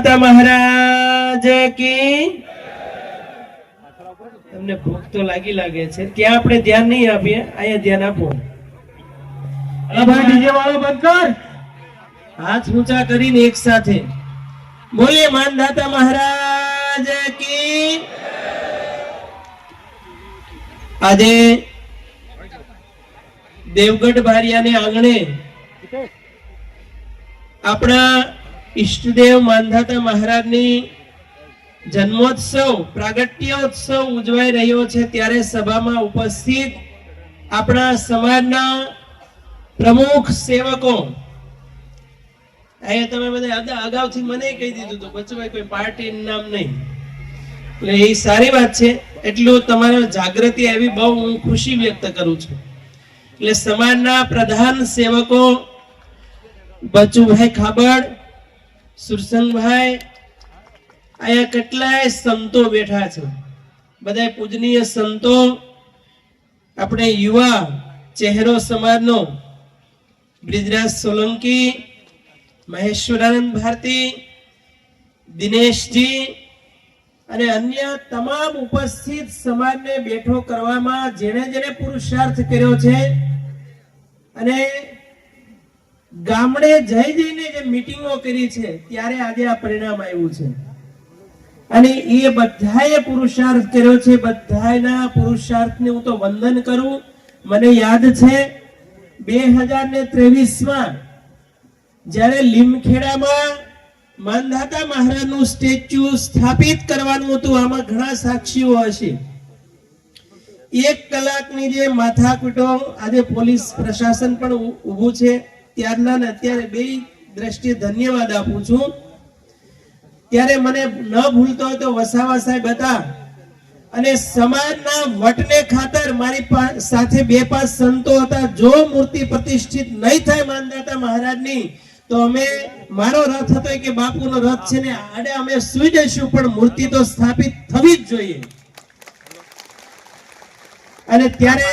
માનધાતા મહારાજ કી તમને ભૂખ તો લાગે છે ત્યાં આપણે ધ્યાન નહીં આપીએ અહીંયા ધ્યાન આપો ડીજે વાળો બંધ કર હાથ ઊંચા કરીને એક સાથે બોલે માનધાતા મહારાજ કી આજે દેવગઢ બારિયાને આંગણે આપણા ઈષ્ટદેવ માનધાતા મહારાજની જન્મોત્સવ પ્રાગટ્યોત્સવ ઉજવાઈ રહ્યો છે ત્યારે સભામાં ઉપસ્થિત આપણા સમાજના પ્રમુખ સેવકો અહીંયા તમે બધા અગાઉથી મને કહી દીધું હતું બચભાઈ કોઈ પાર્ટીનું નામ નહીં એટલે એ સારી વાત છે એટલું તમારે જાગૃતિ આવી બહુ હું ખુશી વ્યક્ત કરું છું એટલે સમાજના પ્રધાન સેવકો બચુભાઈ ખાબડ સુરસંગભાઈ અહીંયા કેટલાય સંતો બેઠા છે બધા પૂજનીય સંતો આપણે યુવા ચહેરો સમાજનો બ્રિજરાજ સોલંકી મહેશ્વરાનંદ ભારતી દિનેશજી અને અન્ય તમામ ઉપસ્થિત સમાજને બેઠો કરવામાં જેણે પુરુષાર્થ કર્યો છે અને ગામડે જઈને જે મીટિંગો કરી છે ત્યારે આજે આ પરિણામ આવ્યું છે અને એ બધાએ પુરુષાર્થ કર્યો છે બધાના પુરુષાર્થને હું તો વંદન કરું મને યાદ છે 2023 જ્યારે લીમખેડામાં માનધાતા મહારાજનું સ્ટેચ્યુ સ્થાપિત કરવાનું હતું આમાં ઘણા સાક્ષીઓ હશે 1 કલાકની જે માથાકૂટો આજે પોલીસ પ્રશાસન પણ ઊભું છે ત્યારના ને અત્યારે બે દ્રષ્ટિએ ધન્યવાદ આપું છું ત્યારે મને ન ભૂલતો હોય તો વસાવા સાહેબ હતા અને સમાજના વટને ખાતર મારી સાથે 2-5 સંતો હતા જો મૂર્તિ પ્રતિષ્ઠિત નહીં થાય માનધાતા મહારાજની તો અમે મારો રથ હતો કે બાપુનો રથ છે ને આડે અમે સુઈ જઈશું પણ મૂર્તિ તો સ્થાપિત થવી જ જોઈએ અને ત્યારે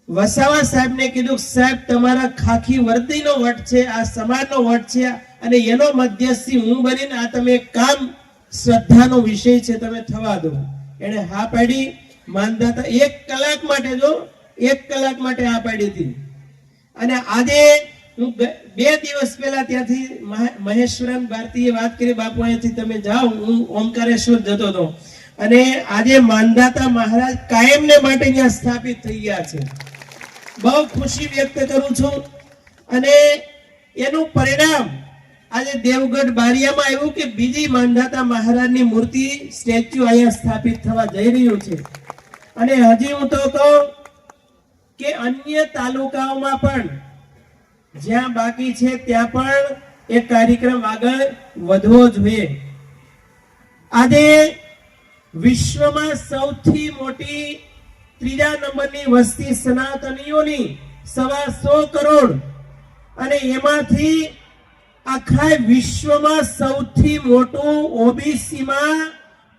વસાવા સાહેબને કીધું સાહેબ તમારા ખાખી વર્દીનો વટ છે આ સમાજનો વટ છે અને એનો મધ્યસ્થી હું બનીને આ તમે કામ શ્રદ્ધાનો વિષય છે તમે થવા દો એને હા પાડી માનધાતા 1 કલાક માટે જો 1 કલાક માટે હા પાડી હતી અને આજે હું 2 દિવસ પહેલા ત્યાંથી મહેશ્વરાનંદ ભારતીએ વાત કરી બાપુ અહીંયાથી તમે જાઓ હું ઓમકારેશ્વર જતો હતો અને આજે માનધાતા મહારાજ કાયમને માટે અહીંયા સ્થાપિત થઈ ગયા છે બહુ ખુશી વ્યક્ત કરું છું અને એનું પરિણામ આજે દેવગઢ બારિયામાં આવ્યું કે બીજી માનધાતા મહારાજની મૂર્તિ સ્ટેચ્યુ અહીંયા સ્થાપિત થવા જઈ રહ્યું છે અને હજી હું તો કહું કે અન્ય તાલુકાઓમાં પણ જ્યાં બાકી છે ત્યાં પણ એક કાર્યક્રમ આગળ વધવો જોઈએ આજે વિશ્વમાં સૌથી મોટી 3જા નંબરની વસ્તી સનાતનીઓની 125 કરોડ અને એમાંથી આખા વિશ્વમાં સૌથી મોટું ઓબીસી માં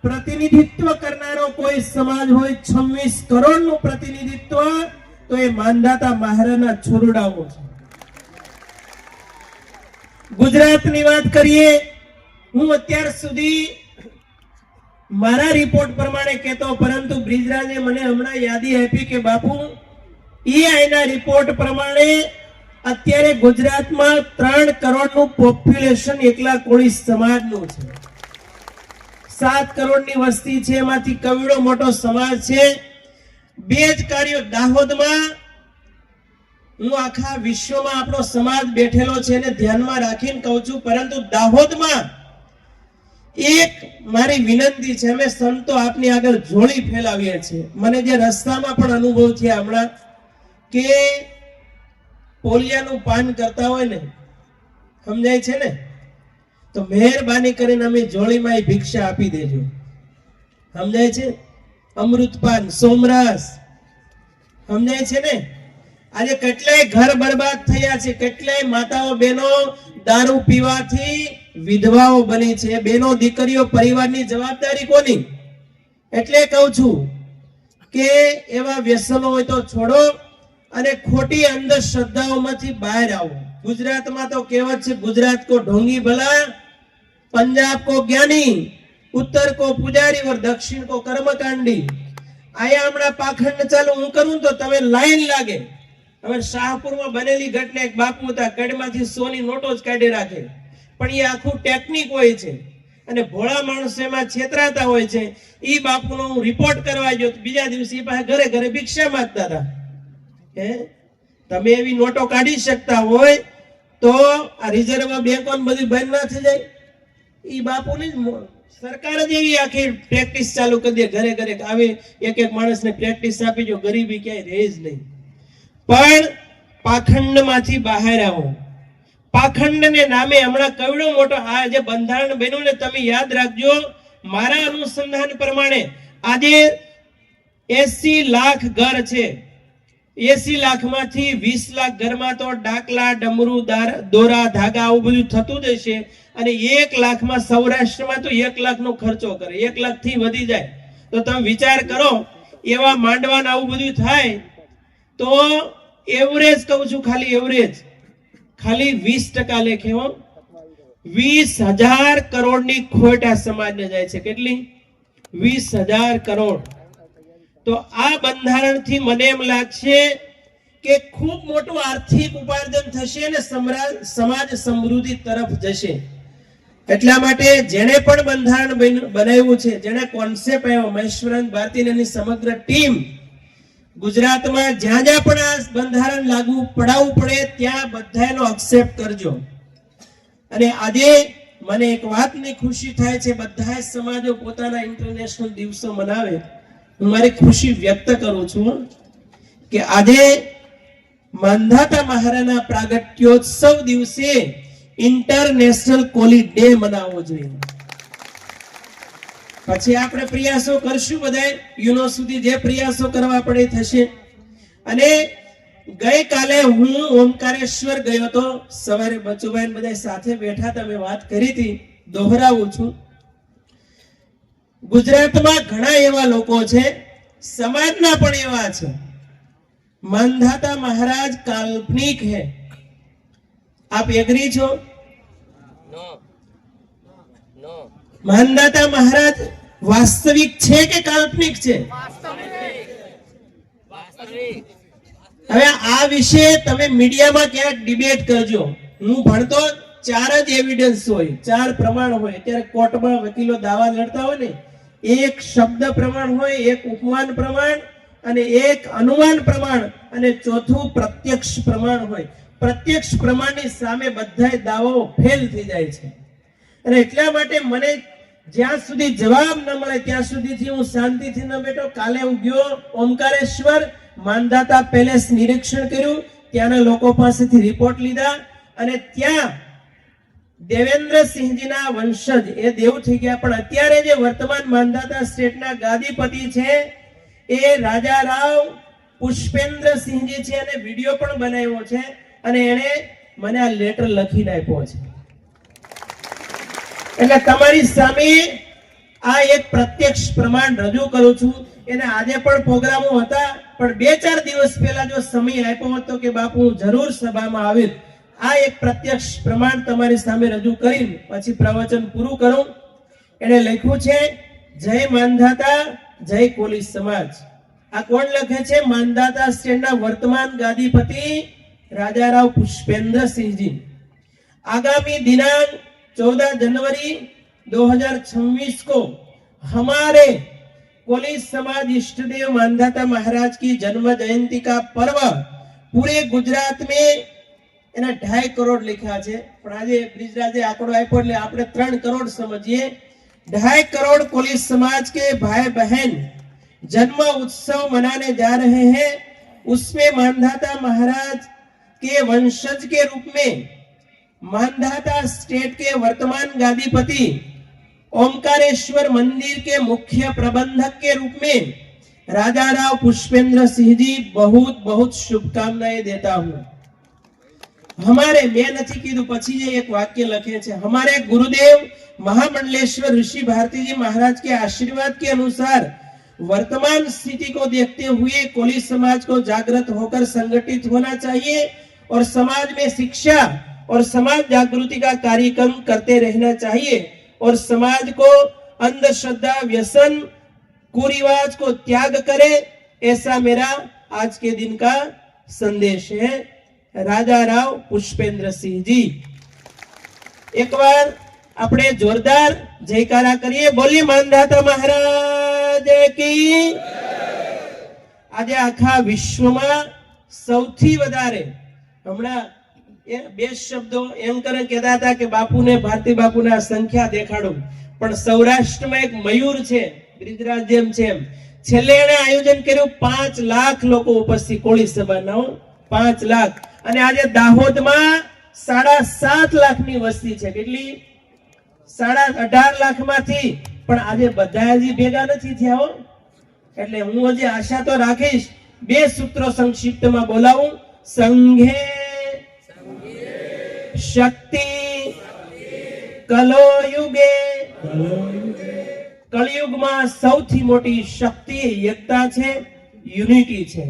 પ્રતિનિધિત્વ કરનારો કોઈ સમાજ હોય 26 કરોડનું પ્રતિનિધિત્વ તો એ માનધાતા મહારાજના છોરડાઓ છે ગુજરાતની વાત કરીએ હું અત્યાર સુધી મારા રિપોર્ટ પ્રમાણે કહેતો પરંતુ બ્રિજરાજે મને હમણાં યાદી આપી કે બાપુ એઆઈના રિપોર્ટ પ્રમાણે અત્યારે ગુજરાતમાં 3 કરોડનું પોપ્યુલેશન એકલા કોળી સમાજનું છે 7 કરોડની વસ્તી છે એમાંથી કવિડો મોટો સમાજ છે 2 જ કાર્યો દાહોદમાં હું આખા વિશ્વમાં આપણો સમાજ બેઠેલો છે એને ધ્યાનમાં રાખીને કહું છું પરંતુ દાહોદમાં એક મારી વિનંતી છે અમે સંતો આપની આગળ જોડી ફેલાવીએ છીએ મને જે રસ્તામાં પણ અનુભવ છે હમણાં કે પોલિયાનું પાન કરતા હોય ને સમજાય છે ને તો મહેરબાની કરીને અમે જોડીમાં ભિક્ષા આપી દેજો સમજાય છે અમૃતપાન સોમરસ સમજાય છે ને આજે કેટલાય ઘર બરબાદ થયા છે કેટલાય માતાઓ બહેનો દારૂ પીવાથી વિધવાઓ બની છે બેનો દીકરીઓ પરિવારની જવાબદારી કોની એટલે કહું છું કે એવા વ્યસનો હોય તો છોડો અને ખોટી અંધશ્રદ્ધાઓમાંથી બહાર આવો ગુજરાતમાં તો કહેવત છે ગુજરાત કો ઢોંગી ભલા पंजाब को ज्ञानी, उत्तर को पुजारी और दक्षिण को कर्मकांडी। आया हमणा पाखंड चालू हूँ करूँ तो तमे लाइन लागे। હવે શાહપુરમાં બનેલી ઘટના એક બાપુ હતા, કડમાંથી સોની નોટો જ કાઢી રાખે, પણ એ આખું ટેકનિક હોય છે અને ભોળા માણસો એમાં છેતરાતા હોય છે। ઈ બાપુનો હું રિપોર્ટ કરવા ગયો તો બીજા દિવસે એ પાસે ઘરે ઘરે ભિક્ષા માંગતા હતા। હે, તમે એવી નોટો કાઢી શકતા હોય તો આ રિઝર્વ બેંકો બધું બંધ ના થઈ જાય? ઈ બાપુની સરકાર જ એવી આખી પ્રેક્ટિસ ચાલુ કરી દે, ઘરે ઘરે આવે એક એક માણસને પ્રેક્ટિસ આપી જો, ગરીબી ક્યાંય રહે જ નહીં। પણ પાખંડમાંથી બહાર આવો। પાખંડને નામે હમણાં કવડો મોટો આ જે બંધારણ બન્યું ને, તમે યાદ રાખજો, મારા અનુસંધાન પ્રમાણે આજે 80 લાખ ઘર છે। 80 લાખમાંથી 20 લાખ ઘરમાં તો ડાકલા, ડમરૂ, દોરા, ધાગા આવું બધું થતું જ હશે, અને 1 લાખમાં સૌરાષ્ટ્રમાં તો 1 લાખનો ખર્ચો કરે, 1 લાખથી વધી જાય। તો તમે વિચાર કરો, એવા માંડવાને આવું બધું થાય તો એવરેજ કહું છું, ખાલી એવરેજ ખાલી 20% લેખે 20,000 કરોડની ખોટ આ સમાજને જાય છે। કેટલી? 20,000 કરોડ। તો આ બંધારણથી મને એમ લાગશે કે ખૂબ મોટું આર્થિક ઉપાર્જન થશે અને સમાજ સમૃદ્ધિ તરફ જશે। એટલા માટે જેણે પણ બંધારણ બનાવ્યું છે, જેણે કોન્સેપ્ટ આવ્યો, મહેશ્વરાનંદ ભારતી અને સમગ્ર ટીમ, ગુજરાતમાં જ્યાં જ્યાં પણ આ બંધારણ લાગુ પડાવવું પડે ત્યાં બધાનો એક્સેપ્ટ કરજો। અને આજે મને એક વાતની ખુશી થાય છે, બધા સમાજો પોતાના ઇન્ટરનેશનલ દિવસો મનાવે, હું મારી ખુશી વ્યક્ત કરું છું કે આજે માંધાતા મહારાજના પ્રાગટ્યોત્સવ દિવસે ઇન્ટરનેશનલ કોલી ડે મનાવવો જોઈએ। પછી આપણે પ્રયાસો કરશું, બધા યુનો સુધી જે પ્રયાસો કરવા પડે થશે। અને ગઈકાલે હું ઓમકારેશ્વર ગયો હતો, સવારે બચુભાઈ બધા સાથે બેઠા હતા, મેં વાત કરી હતી, દોહરાવું છું। ગુજરાતમાં ઘણા એવા લોકો છે, સમાજના પણ એવા છે, માંધાતા મહારાજ કાલ્પનિક હે। આપ એગ્રી છો? માંધાતા મહારાજ વાસ્તવિક છે કે કાલ્પનિક છે? હવે આ વિશે તમે મીડિયામાં ક્યાંક ડિબેટ કરજો। હું ભણતો 4 જ એવિડન્સ હોય, 4 પ્રમાણ હોય। અત્યારે કોર્ટમાં વકીલો દાવા લડતા હોય ને, એક શબ્દ પ્રમાણ હોય, એક ઉપમાન પ્રમાણ, અને એક અનુમાન પ્રમાણ, અને ચોથું પ્રત્યક્ષ પ્રમાણ હોય। પ્રત્યક્ષ પ્રમાણની સામે બધા દાવાઓ ફેલ થઈ જાય છે। અને એટલા માટે મને જ્યાં સુધી જવાબ ન મળે ત્યાં સુધીથી હું શાંતિથી ન બેઠો। કાલે હું ગયો ઓમકારેશ્વર, માંધાતા પેલેસ નિરીક્ષણ કર્યું, ત્યાંના લોકો પાસેથી રિપોર્ટ લીધા, અને ત્યાં દેવેન્દ્રસિંહજીના વંશજ એ દેવ થઈ ગયા, પણ અત્યારે જે વર્તમાન માંધાતા સ્ટેટના ગાદીપતિ છે એ રાજા રાવ પુષ્પેન્દ્રસિંહજી છે, અને વિડીયો પણ બનાવ્યો છે, અને એને મને આ લેટર લખીને આપ્યો છે। એટલે તમારી સામે આ એક પ્રત્યક્ષ પ્રમાણ રજૂ કરું છું। એને આજે પણ પ્રોગ્રામો હતા, પણ 2-4 દિવસ પહેલા જો સમય આપ્યો હતો કે બાપુ હું જરૂર સભામાં આવીશ, આ એક પ્રત્યક્ષ પ્રમાણ તમારી સામે રજૂ કરીને પછી પ્રવચન પૂરું કરું। એને લખ્યું છે, જય માંધાતા, જય કોલી સમાજ। આ કોણ લખે છે? માંધાતા સ્ટેટના વર્તમાન ગાદીપતિ राजा पुष्पेंद्र सिंह जी। आगामी दिनांक 14 जनवरी 2026 को हमारे कोली समाज इष्टदेव मानधाता महाराज की जन्म जयंती का पर्व पूरे गुजरात में 2.5 करोड़ लिखा है, पण आज ब्रिજરાજે આંકડો આપ્યો એટલે આપણે 3 करोड़ समझिए। 2.5 करोड़ कोली समाज के भाई बहन जन्म उत्सव मनाने जा रहे हैं। उसमें मानधाता महाराज के वंशज के रूप में मानधाता स्टेट के वर्तमान गादीपति ओमकारेश्वर मंदिर के मुख्य प्रबंधक के रूप में राजा राव पुष्पेंद्र सिंह जी बहुत बहुत शुभकामनाएं देता हूं। हमारे मैं नहीं कीधु पछी जे एक वाक्य लखे छे, हमारे गुरुदेव महामंडलेश्वर ऋषि भारती जी महाराज के आशीर्वाद के अनुसार वर्तमान स्थिति को देखते हुए कोली समाज को जागृत होकर संगठित होना चाहिए और समाज में शिक्षा और समाज जागृति का कार्यक्रम करते रहना चाहिए। और समाज को अंधश्रद्धा, व्यसन, कुरिवाज को त्याग करे, ऐसा मेरा आज के दिन का संदेश है। राजा राव पुष्पेंद्र सिंह जी, एक बार अपने जोरदार जयकारा करिए, बोलिए मानधाता महाराज की। આજે આખા વિશ્વમાં સૌથી વધારે હમણાં બે શબ્દો એમ કરે કહેતા હતા કે બાપુને, ભારતી બાપુના સંખ્યા દેખાડું, પણ સૌરાષ્ટ્રમાં એક મયુર છે, બ્રિજરાજ જેમ છે એમ, છેલ્લે એને આયોજન કર્યું 5 લાખ લોકો ઉપસ્થિત, કોળી સભાના 5 લાખ, અને આજે દાહોદમાં 7.5 લાખની વસ્તી છે, કેટલી 18.5 લાખમાંથી, પણ આજે બધા હજી ભેગા નથી થયા હો। એટલે હું હજી આશા તો રાખીશ, 2 સૂત્રો સંક્ષિપ્તમાં બોલાવું, સંઘે શક્તિ કલો યુગે, કળિયુગમાં સૌથી મોટી શક્તિ એકતા છે, યુનિટી છે।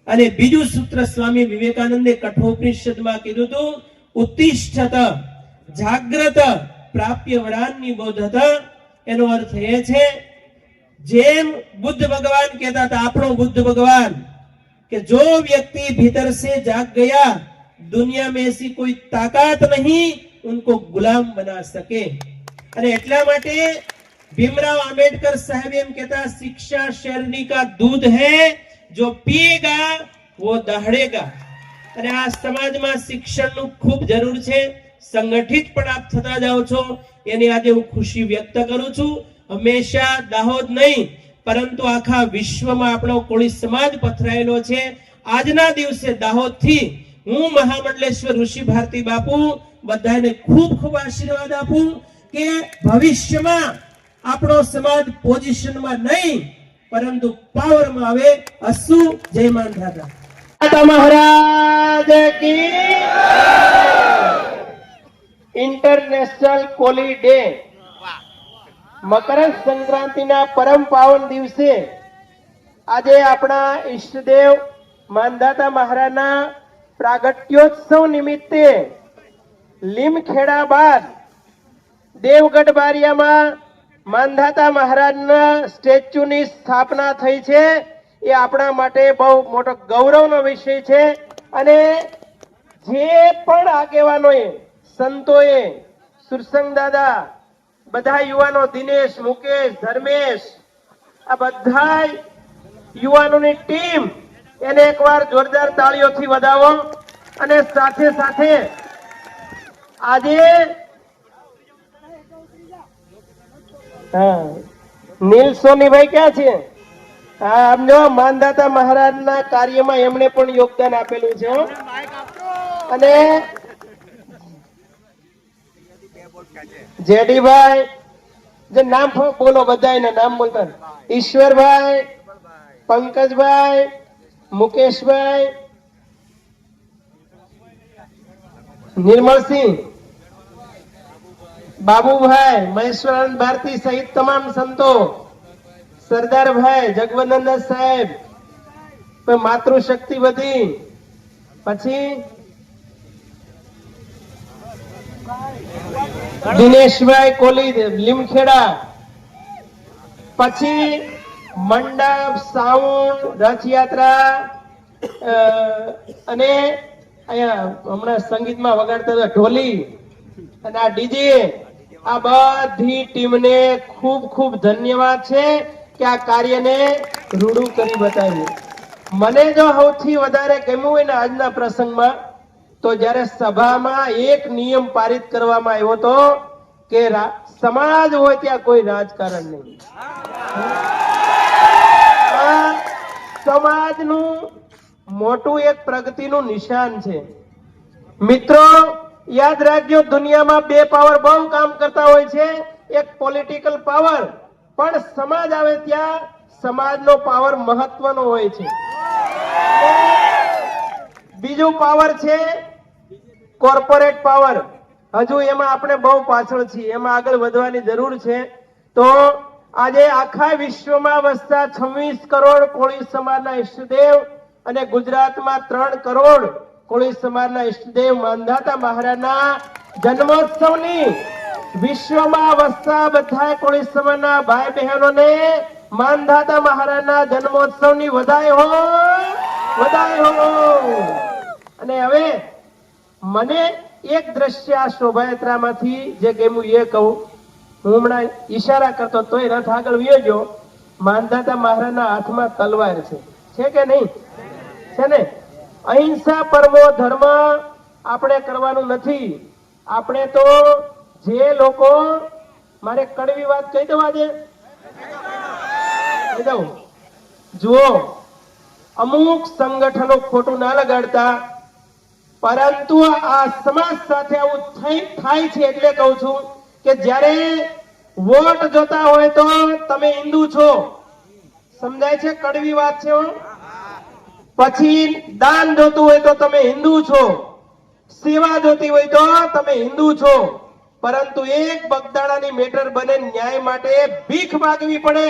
અને બીજું સૂત્ર સ્વામી વિવેકાનંદે કઠોપનિષદમાં કીધું હતું, ઉત્તિષ્ઠત જાગ્રત પ્રાપ્ય વરાન્ની બોધત। એનો અર્થ એ છે, જેમ बुद्ध भगवान कहता था, आपनो बुद्ध भगवान, कि जो व्यक्ति भीतर से जाग गया, दुनिया में ऐसी कोई ताकत नहीं उनको गुलाम बना सके। अरे એટલા માટે भीमराव आंबेडकर साहब एम कहता, शिक्षा शैरनी का दूध है, जो पिएगा वो दहाड़ेगा। અને આ સમાજમાં શિક્ષણનું ખૂબ જરૂર છે, સંગઠિત પણ આપ થતા જાઓ છો, એની આજે હું ખુશી વ્યક્ત કરું છું। હંમેશા દાહોદ નહીં પરંતુ આખા વિશ્વમાં આપણો કોળી સમાજ પથરાયેલો છે। આજના દિવસે દાહોદથી હું મહામંડલેશ્વર ઋષિ ભારતી બાપુ બધાને ખૂબ ખૂબ આશીર્વાદ આપું કે ભવિષ્યમાં આપણો સમાજ પોઝિશનમાં નહીં પરંતુ પાવરમાં આવે। અસુ જય માનધાતા महाराज की। इंटरनेशनल कोली डे, मकर संक्रांतिना परम पावन दिवसे आज अपना इष्टदेव मानधाता महाराजना प्रागट्योत्सव निमित्ते લીમખેડા બાદ દેવગઢ બારિયામાં માનધાતા મહારાજના સ્ટેચ્યુની સ્થાપના થઈ છે। એ આપણા માટે બહુ મોટો ગૌરવનો વિષય છે। અને જે પણ આગેવાનોએ, સંતોએ, સુરસંગ દાદા, બધા યુવાનો, દિનેશ, મુકેશ, ધર્મેશ, આ બધા યુવાનોની ટીમ, એને એકવાર જોરદાર તાળીઓથી વધાવો। અને સાથે સાથે આજે નીલ સોનીભાઈ ક્યાં છે? હા, આમ જો માનધાતા મહારાજના કાર્યમાં એમણે પણ યોગદાન આપેલું છે। અને જેડીભાઈ, જે નામ બોલો, બધાના નામ બોલતા, ઈશ્વરભાઈ, પંકજભાઈ, મુકેશભાઈ, निर्मलसिंह, बाबूभाई, महेश्वरानंद भारती सहित तमाम संतो, सरदार भाई, जगवंदन साहेब, मातृशक्ति बधी, पछी दिनेश भाई कोली લીમખેડા, પછી મંડપ, સાઉન્ડ, રથયાત્રા, અને અહીંયા હમણાં સંગીતમાં વગાડતા હતા ઢોલી અને આ ડીજે, આ બધી ટીમને ખૂબ ખૂબ ધન્યવાદ છે કે આ કાર્યને રૂડું કરી બતાવ્યું। મને જો સૌથી વધારે ગમ્યું હોય ને આજના પ્રસંગમાં, તો જ્યારે સભામાં એક નિયમ પારિત કરવામાં આવ્યો હતો કે સમાજ હોય ત્યાં કોઈ રાજકારણ નહીં। સમાજનું મોટું એક પ્રગતિનું નિશાન છે। મિત્રો યાદ રાખજો, દુનિયામાં 2 પાવર બહુ કામ કરતા હોય છે, એક પોલિટિકલ પાવર, પણ સમાજ આવે ત્યાં સમાજનો પાવર મહત્વનો હોય છે। બીજું પાવર છે કોર્પોરેટ પાવર। હજુ એમાં આપણે બહુ પાછળ છીએ, એમાં આગળ વધવાની જરૂર છે। તો આજે આખા વિશ્વમાં વસતા 26 કરોડ કોળી સમાજના ઈષ્ટદેવ અને ગુજરાતમાં 3 કરોડ કોળી સમાજના ઈષ્ટદેવ માનધાતા મહારાજના જન્મોત્સવની વિશ્વમાં વસતા બધા કોળી સમાજના ભાઈ બહેનોને માનધાતા મહારાજના જન્મોત્સવની વધાઈ હો, વધાઈ હો. અને હવે મને એક દ્રશ્ય આ શોભાયાત્રામાંથી જે ગમ્યું એ કહું. હું હમણાં ઈશારા કરતો તોય રથ આગળ વયો ગયો. માનધાતા મહારાજના હાથમાં તલવાર છે કે નહીં? છે ને? અહિંસા પરમો ધર્મ આપણે કરવાનું નથી. આપણે તો જે લોકો, મારે કડવી વાત કહી દઉં આજે, કહી દઉં. જુઓ, અમુક સંગઠનો ખોટું ના લગાડતા, પરંતુ આ સમાજ સાથે આવું થાય છે એટલે કહું છું કે જ્યારે વોટ જોતા હોય તો તમે હિન્દુ છો, સમજાય છે? કડવી વાત છે. પછી દાન જોતું હોય તો તમે હિન્દુ છો, સેવા જોતી હોય તો તમે હિન્દુ છો, પરંતુ એક બગદાણાની મેટર બને ન્યાય માટે ભીખ માંગવી પડે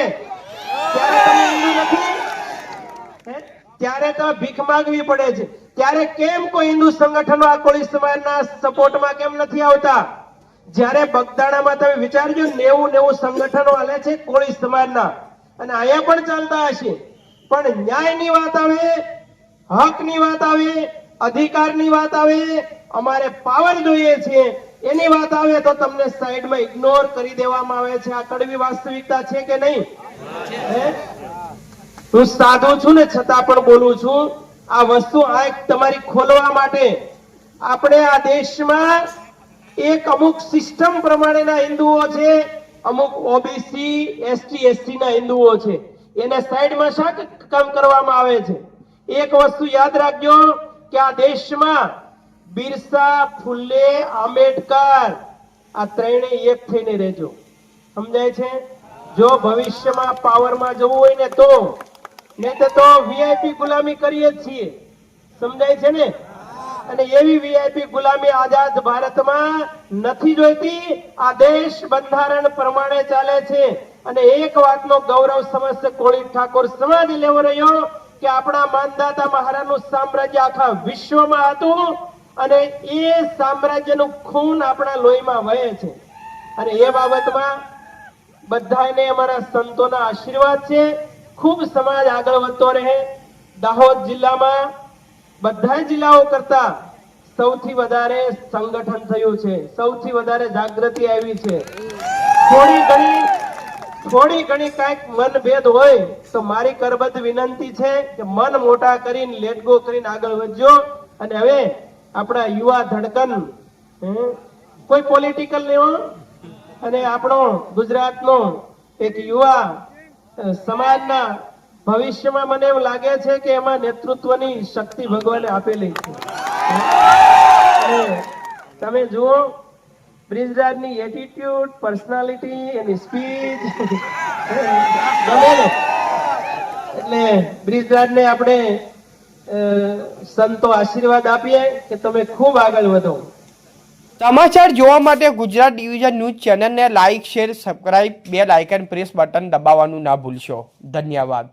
ત્યારે તમે હિન્દુ નથી? ત્યારે તો ભીખ માંગવી પડે છે. ત્યારે કેમ કોઈ હિન્દુ સંગઠનો આ કોળી સમાજના સપોર્ટમાં કેમ નથી આવતા? જ્યારે બગદાણામાં તમે વિચારજો, 90 સંગઠનો હાલે છે કોળી સમાજના, અને અહીંયા પણ ચાલતા હશે, પણ ન્યાયની વાત આવે, હકની વાત આવે, અધિકારની વાત આવે, અમારે પાવર જોઈએ છે એની વાત આવે તો તમને સાઈડમાં ઇગ્નોર કરી દેવામાં આવે છે. આ કડવી વાસ્તવિકતા છે કે નહીં? હું સાધુ છું ને છતાં પણ બોલું છું. આ વસ્તુ આંખ તમારી ખોલવા માટે આપણે આ દેશમાં એક અમુક સિસ્ટમ પ્રમાણેના હિન્દુઓ છે, અમુક ઓબીસી એસટી એસટી ના હિન્દુઓ છે, એને સાઈડમાં શા કામ કરવામાં આવે છે? એક વસ્તુ યાદ રાખજો કે આ દેશમાં બિરસા, ફુલે, આંબેડકર આ ત્રણેય એક થઈને રહેજો. સમજાય છે? જો ભવિષ્યમાં પાવરમાં જવું હોય ને તો, નહીં તો વીઆઈપી ગુલામી કરીએ છીએ. સમજાય છે ને? અને એવી વીઆઈપી ગુલામી આઝાદ ભારતમાં નથી જોઈતી. આ દેશ બંધારણ પ્રમાણે ચાલે છે. અને એક વાતનો ગૌરવ સમસ્ત કોળી ઠાકોર સમાજ લેવો રહ્યો કે આપણા માનદાતા મહારાજનું સામ્રાજ્ય આખા વિશ્વમાં હતું, અને એ સામ્રાજ્યનું ખૂન આપણા લોહીમાં વહે છે. અને એ બાબતમાં બધાને અમારા સંતોના આશીર્વાદ છે. ખૂબ સમાજ આગળ વધતો રહે. દાહોદ જિલ્લામાં બધા જિલ્લાઓ કરતા સૌથી વધારે સંગઠન થયું છે, સૌથી વધારે જાગૃતિ આવી છે. થોડી ઘણી કાંઈક મનભેદ હોય તો મારી કરબદ્ધ વિનંતી છે કે મન મોટા કરીને લેટ ગો કરીને આગળ વધજો. અને હવે આપણા યુવા ધડકન, કોઈ પોલિટિકલ લેવો, અને આપણો ગુજરાતનો એક યુવા સમાજના ભવિષ્યમાં મને એવું લાગે છે કે એમાં નેતૃત્વની શક્તિ ભગવાને આપેલી છે. તમે જુઓ બ્રિજરાજની એટીટ્યુડ, પર્સનાલિટી, એની સ્પીચ ગમે ને. એટલે બ્રિજરાજને આપણે સંતો આશીર્વાદ આપીએ કે તમે ખૂબ આગળ વધો. સમાચાર જોવા માટે ગુજરાત ડિવિઝન ન્યૂઝ ચેનલને like, share, subscribe, bell icon press button દબાવવાનું ના ભૂલશો. ધન્યવાદ.